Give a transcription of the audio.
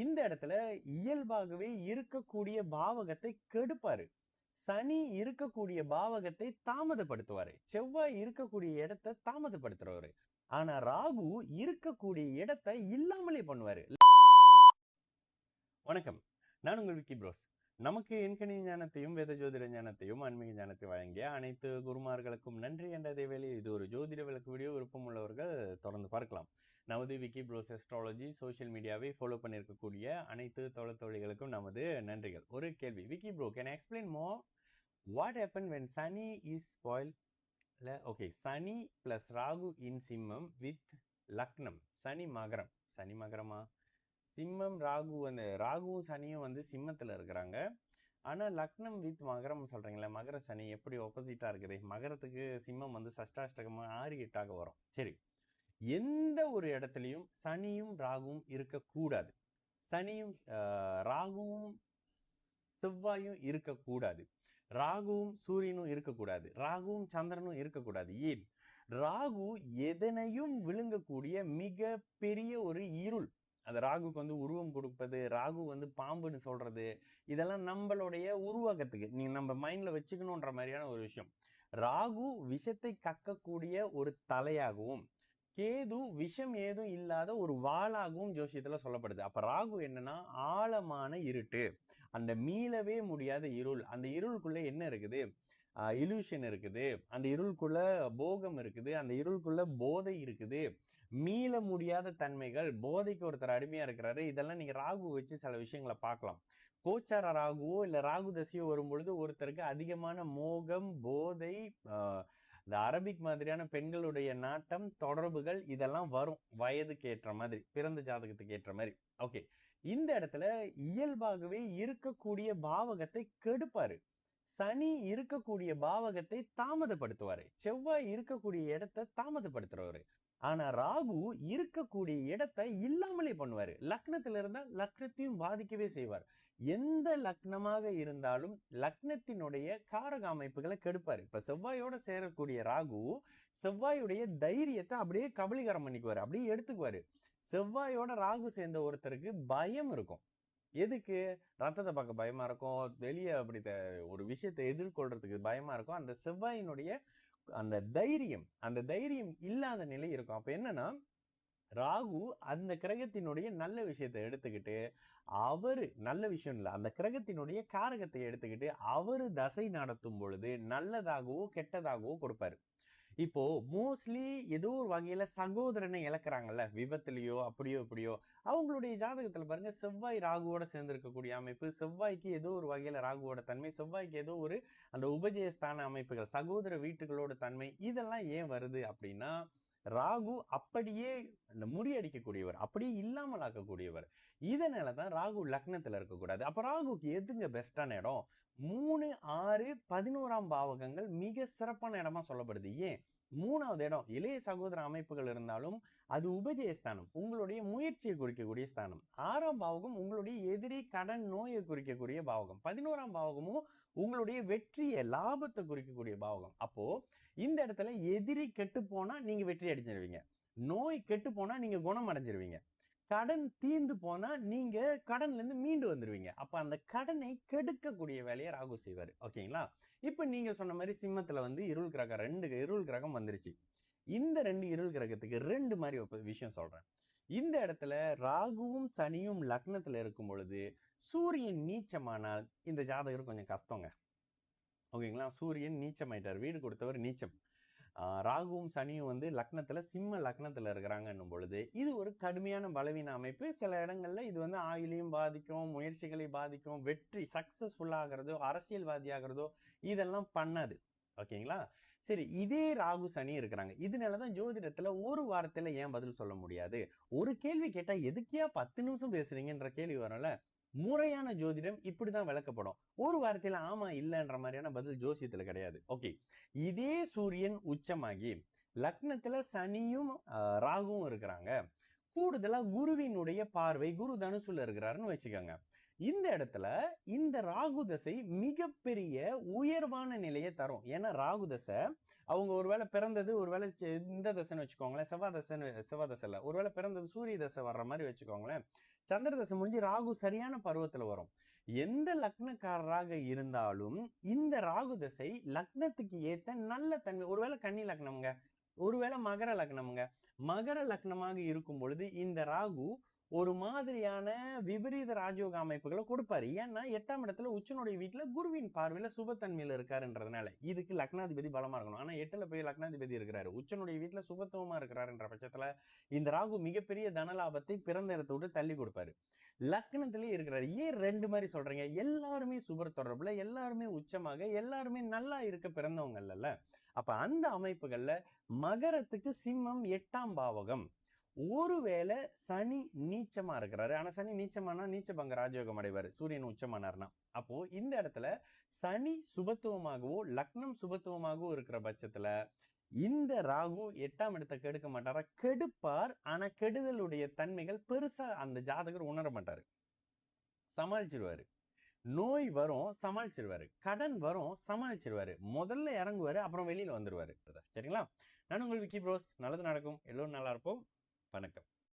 இந்த இடத்துல இயல்பாகவே இருக்கக்கூடிய பாவகத்தை கெடுப்பாரு. சனி இருக்கக்கூடிய பாவகத்தை தாமதப்படுத்துவாரு. செவ்வாய் இருக்கக்கூடிய இடத்தை தாமதப்படுத்துறவரு. ஆனா ராகு இருக்கக்கூடிய இடத்தை இல்லாமலே பண்ணுவாரு. வணக்கம், நான் உங்கள் விக்கி ப்ரோஸ். நமக்கு எண்கணி ஞானத்தையும் வேத ஜோதிட ஞானத்தையும் ஆன்மீக ஞானத்தை வழங்கிய அனைத்து குருமார்களுக்கும் நன்றி என்ற வேளையில் இது ஒரு ஜோதிட விளக்கு வீடியோ. விருப்பம் உள்ளவர்கள் தொடர்ந்து பார்க்கலாம். நமது விக்கி ப்ரோஸ் அஸ்ட்ராலஜி சோஷியல் மீடியாவை ஃபாலோ பண்ணியிருக்கக்கூடிய அனைத்து தோழர்களுக்கும் நமது நன்றிகள். ஒரு கேள்வி, Vicky bro, can explain more what happen when Shani is spoil? Okay, Shani plus Rahu in Simmam with லக்னம். சனி மகரமா? சிம்மம் ராகு ராகுவும் சனியும் சிம்மத்துல இருக்கிறாங்க. ஆனா லக்னம் வித் மகரம் சொல்றீங்களா? மகர சனி எப்படி ஆப்போசிட்டா இருக்குது? மகரத்துக்கு சிம்மம் சஷ்டாஷ்டகமா 6-8ஆக வரும். சரி, எந்த ஒரு இடத்துலையும் சனியும் ராகுவும் இருக்கக்கூடாது. சனியும் ராகுவும் செவ்வாயும் இருக்கக்கூடாது. ராகுவும் சூரியனும் இருக்கக்கூடாது. ராகுவும் சந்திரனும் இருக்கக்கூடாது. ஏன்? ராகு எதனையும் விழுங்கக்கூடிய மிக பெரிய ஒரு இருள். அந்த ராகுக்கு உருவம் கொடுப்பது, ராகு பாம்புன்னு சொல்றது, இதெல்லாம் நம்மளுடைய உருவாக்கத்துக்கு நீங்க நம்ம மைண்ட்ல வச்சுக்கணுன்ற மாதிரியான ஒரு விஷயம். ராகு விஷத்தை கக்கக்கூடிய ஒரு தலையாகவும், கேது விஷம் ஏதும் இல்லாத ஒரு வாளாகவும் ஜோசியத்துல சொல்லப்படுது. அப்ப ராகு என்னன்னா ஆழமான இருட்டு, அந்த மீளவே முடியாத இருள். அந்த இருளுக்குள்ள என்ன இருக்குது? இலூஷன் இருக்குது. அந்த இருளுக்குள்ள போகம் இருக்குது. அந்த இருளுக்குள்ள போதை இருக்குது. மீள முடியாத தன்மைகள், போதைக்கு ஒருத்தர் அடிமையா இருக்கிறாரு. இதெல்லாம் நீங்க ராகு வச்சு சில விஷயங்களை பார்க்கலாம். கோச்சார ராகுவோ இல்ல ராகு தசையோ வரும் பொழுது ஒருத்தருக்கு அதிகமான மோகம், போதை, இந்த அரபிக் மாதிரியான பெண்களுடைய நாட்டம், தொடர்புகள் இதெல்லாம் வரும். வயதுக்கு ஏற்ற மாதிரி, பிறந்த ஜாதகத்துக்கு ஏற்ற மாதிரி. ஓகே, இந்த இடத்துல இயல்பாகவே இருக்கக்கூடிய பாவகத்தை கெடுப்பாரு. சனி இருக்கக்கூடிய பாவகத்தை தாமதப்படுத்துவாரு. செவ்வாய் இருக்கக்கூடிய இடத்தை தாமதப்படுத்துறவரு. ஆனா ராகு இருக்கக்கூடிய இடத்தை இல்லாமலே பண்ணுவாரு. லக்னத்துல இருந்தா லக்னத்தையும் பாதிக்கவே செய்வார். எந்த லக்னமாக இருந்தாலும் லக்னத்தினுடைய காரக அமைப்புகளை கெடுப்பாரு. இப்ப செவ்வாயோட சேரக்கூடிய ராகு செவ்வாயுடைய தைரியத்தை அப்படியே கபலீகரம் பண்ணிக்குவாரு, அப்படியே எடுத்துக்குவாரு. செவ்வாயோட ராகு சேர்ந்த ஒருத்தருக்கு பயம் இருக்கும். எதுக்கு? ரத்தத்தை பார்க்க பயமா இருக்கும், வெளியே அப்படி ஒரு விஷயத்தை எதிர்கொள்றதுக்கு பயமா இருக்கும். அந்த செவ்வாயினுடைய அந்த தைரியம் இல்லாத நிலை இருக்கும். அப்ப என்னன்னா, ராகு அந்த கிரகத்தினுடைய நல்ல விஷயத்தை எடுத்துக்கிட்டு, அவரு நல்ல விஷயம் இல்லை, அந்த கிரகத்தினுடைய காரகத்தை எடுத்துக்கிட்டு அவரு தசை நடத்தும் பொழுது நல்லதாகவோ கெட்டதாகவோ கொடுப்பாரு. இப்போ மோஸ்ட்லி ஏதோ ஒரு வகையில சகோதரனை இழக்கிறாங்கல்ல, விபத்துலயோ அப்படியோ இப்படியோ, அவங்களுடைய ஜாதகத்துல பாருங்க, செவ்வாய் ராகுவோட சேர்ந்து இருக்கக்கூடிய அமைப்பு, செவ்வாய்க்கு ஏதோ ஒரு வகையில ராகுவோட தன்மை, செவ்வாய்க்கு ஏதோ ஒரு அந்த உபஜயஸ்தான அமைப்புகள், சகோதர வீட்டுகளோட தன்மை, இதெல்லாம் ஏன் வருது அப்படின்னா, ராகு அப்படியே முறியடிக்கக்கூடியவர், அப்படியே இல்லாமல் ஆக்கக்கூடியவர். இதனாலதான் ராகு லக்னத்துல இருக்கக்கூடாது. அப்ப ராகுக்கு எதுங்க பெஸ்டான இடம்? 3, 6, 11ஆம் பாவகங்கள் மிக சிறப்பான இடமா சொல்லப்படுது. ஏன்? 3வது இடம் இளைய சகோதர அமைப்புகள் இருந்தாலும் அது உபஜயஸ்தானம், உங்களுடைய முயற்சியை குறிக்கக்கூடிய ஸ்தானம். 6ஆம் பாவகம் உங்களுடைய எதிரி, கடன், நோயை குறிக்கக்கூடிய பாவகம். 11ஆம் பாவகமும் உங்களுடைய வெற்றியை, லாபத்தை குறிக்கக்கூடிய பாவகம். அப்போ இந்த இடத்துல எதிரி கெட்டு போனா நீங்க வெற்றி அடைஞ்சிருவீங்க, நோய் கெட்டு போனா நீங்க குணம் அடைஞ்சிருவீங்க, கடன் தீர்ந்து போனா நீங்க கடன்ல இருந்து மீண்டு வந்துருவீங்க. அப்ப அந்த கடனை கெடுக்கக்கூடிய வேலையை ராகு செய்வாரு. ஓகேங்களா? இப்ப நீங்க சொன்ன மாதிரி சிம்மத்துல இருள் கிரகம், 2 இருள் கிரகம் வந்துருச்சு. இந்த 2 இருள் கிரகத்துக்கு 2 மாதிரி விஷயம் சொல்றேன். இந்த இடத்துல ராகுவும் சனியும் லக்னத்துல இருக்கும் பொழுது சூரியன் நீச்சமானால் இந்த ஜாதகர் கொஞ்சம் கஷ்டங்க. ஓகேங்களா? சூரியன் நீச்சமாயிட்டார், வீடு கொடுத்தவர் நீச்சம். ராகுவும் சனியும் லக்னத்துல, சிம்ம லக்னத்துல இருக்கிறாங்கன்னும் பொழுது இது ஒரு கடுமையான பலவீன அமைப்பு. சில இடங்கள்ல இது ஆயுளையும் பாதிக்கும், முயற்சிகளை பாதிக்கும், வெற்றி சக்சஸ்ஃபுல் ஆகிறதோ, அரசியல்வாதி ஆகிறதோ இதெல்லாம் பண்ணாது. ஓகேங்களா? சரி, இதே ராகு சனி இருக்கிறாங்க. இதனாலதான் ஜோதிடத்துல ஒரு வாரத்துல ஏன் பதில் சொல்ல முடியாது? ஒரு கேள்வி கேட்டா எதுக்கியா 10 நிமிஷம் பேசுறீங்கன்ற கேள்வி வரல. முறையான ஜோதிடம் இப்படிதான் விளக்கப்படும். ஒரு வாரத்துல ஆமா இல்லைன்ற மாதிரியான பதில் ஜோசியத்துல கிடையாது. ஓகே, இதே சூரியன் உச்சமாகி லக்னத்துல சனியும் ராகுவும் இருக்கிறாங்க, கூடுதலா குருவினுடைய பார்வை குரு தனுசுல இருக்கிறாருன்னு வச்சுக்கோங்க. இந்த இடத்துல இந்த ராகு தசை மிகப்பெரிய உயர்வான நிலையை தரும். ஏன்னா ராகு தசை அவங்க ஒருவேளை பிறந்தது, ஒருவேளை இந்த தசைன்னு வச்சுக்கோங்களேன், செவ்வாய் தசை இல்ல, ஒருவேளை பிறந்தது சூரிய தசை வர்ற மாதிரி வச்சுக்கோங்களேன். சந்திர தசை முடிஞ்சு ராகு சரியான பருவத்துல வரும். எந்த லக்னக்காரராக இருந்தாலும் இந்த ராகு தசை லக்னத்துக்கு ஏத்த நல்ல தன்மை. ஒருவேளை கன்னி லக்னம்ங்க, ஒருவேளை மகர லக்னம்ங்க. மகர லக்னமாக இருக்கும் பொழுது இந்த ராகு ஒரு மாதிரியான விபரீத ராஜயோக அமைப்புகளை கொடுப்பாரு. ஏன்னா 8ஆம் இடத்துல உச்சனுடைய வீட்டுல குருவின் பார்வையில சுபத்தன்மையில இருக்காருன்றதுனால. இதுக்கு லக்னாதிபதி பலமா இருக்கணும். ஆனா 8ல போய் லக்னாதிபதி இருக்கிறாரு, உச்சனுடைய வீட்டுல சுபத்துவமா இருக்கிறாருன்ற பட்சத்துல இந்த ராகு மிகப்பெரிய தனலாபத்தை பிறந்த இடத்தை விட்டு தள்ளி கொடுப்பாரு. லக்னத்திலேயே இருக்கிறாரு. ஏன் 2 மாதிரி சொல்றீங்க? எல்லாருமே சுபர் தொடர்புல, எல்லாருமே உச்சமாக, எல்லாருமே நல்லா இருக்க பிறந்தவங்க இல்ல. அப்ப அந்த அமைப்புகள்ல மகரத்துக்கு சிம்மம் 8ஆம் பாவகம். ஒருவேளை சனி நீச்சமா இருக்கிறாரு. ஆனா சனி நீச்சமானா நீச்சபங்க ராஜயோகம் அடைவாரு, சூரியன் உச்சமானார்னா. அப்போ இந்த இடத்துல சனி சுபத்துவமாகவோ லக்னம் சுபத்துவமாகவோ இருக்கிற பட்சத்துல இந்த ராகு 8ஆம் இடத்தை கெடுக்க மாட்டாரா? கெடுப்பார். ஆனா கெடுதலுடைய தன்மைகள் பெருசா அந்த ஜாதகர் உணர மாட்டாரு, சமாளிச்சிருவாரு. நோய் வரும், சமாளிச்சிருவாரு. கடன் வரும், சமாளிச்சிருவாரு. முதல்ல இறங்குவாரு, அப்புறம் வெளியில வந்துருவாரு. சரிங்களா? நான் உங்கள் விக்கி ப்ரோஸ். நல்லது நடக்கும், எல்லோரும் நல்லா இருப்போம். வணக்கம்.